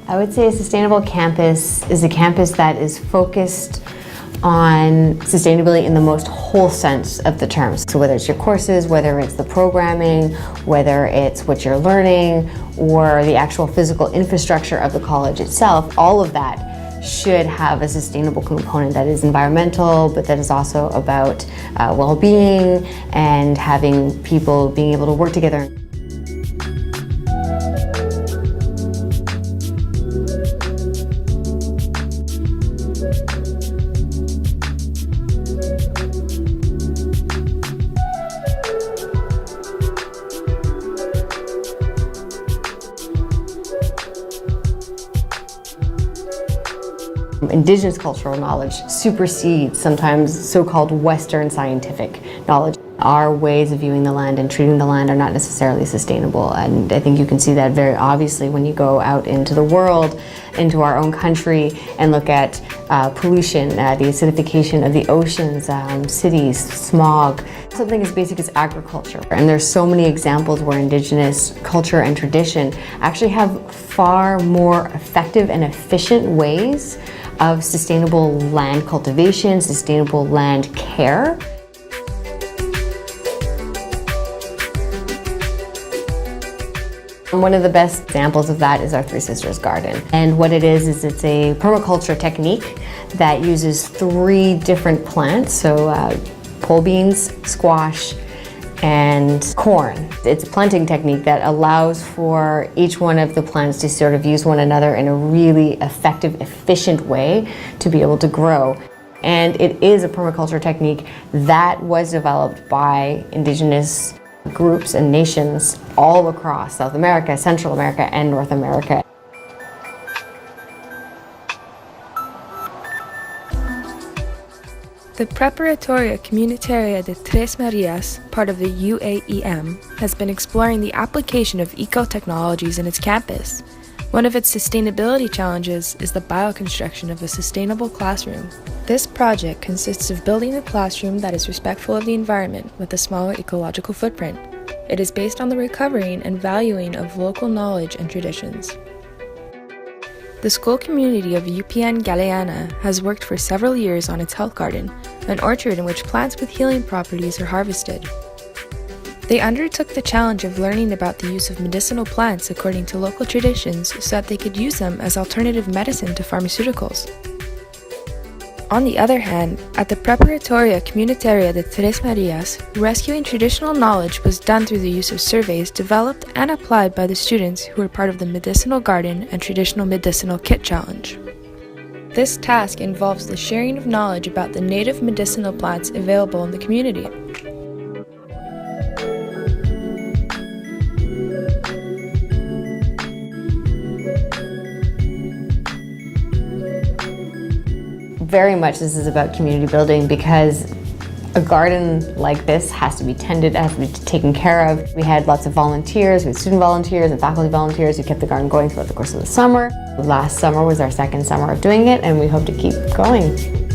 I would say a sustainable campus is a campus that is focused on sustainability in the most whole sense of the terms. So whether it's your courses, whether it's the programming, whether it's what you're learning, or the actual physical infrastructure of the college itself, all of that should have a sustainable component that is environmental, but that is also about well-being and having people being able to work together. Indigenous cultural knowledge supersedes sometimes so-called Western scientific knowledge. Our ways of viewing the land and treating the land are not necessarily sustainable, and I think you can see that very obviously when you go out into the world, into our own country, and look at pollution, the acidification of the oceans, cities, smog. Something as basic as agriculture. And there's so many examples where Indigenous culture and tradition actually have far more effective and efficient ways of sustainable land cultivation, sustainable land care. One of the best examples of that is our Three Sisters Garden. And what it is it's a permaculture technique that uses 3 different plants, so pole beans, squash, and corn. It's a planting technique that allows for each one of the plants to sort of use one another in a really effective, efficient way to be able to grow. And it is a permaculture technique that was developed by Indigenous groups and nations all across South America, Central America, and North America. The Preparatoria Comunitaria de Tres Marias, part of the UAEM, has been exploring the application of eco-technologies in its campus. One of its sustainability challenges is the bioconstruction of a sustainable classroom. This project consists of building a classroom that is respectful of the environment with a smaller ecological footprint. It is based on the recovering and valuing of local knowledge and traditions. The school community of UPN Galeana has worked for several years on its health garden, an orchard in which plants with healing properties are harvested. They undertook the challenge of learning about the use of medicinal plants according to local traditions so that they could use them as alternative medicine to pharmaceuticals. On the other hand, at the Preparatoria Comunitaria de Tres Marias, rescuing traditional knowledge was done through the use of surveys developed and applied by the students who were part of the Medicinal Garden and Traditional Medicinal Kit Challenge. This task involves the sharing of knowledge about the native medicinal plants available in the community. Very much this is about community building, because a garden like this has to be tended, has to be taken care of. We had lots of volunteers, we had student volunteers and faculty volunteers who kept the garden going throughout the course of the summer. Last summer was our 2nd summer of doing it, and we hope to keep going.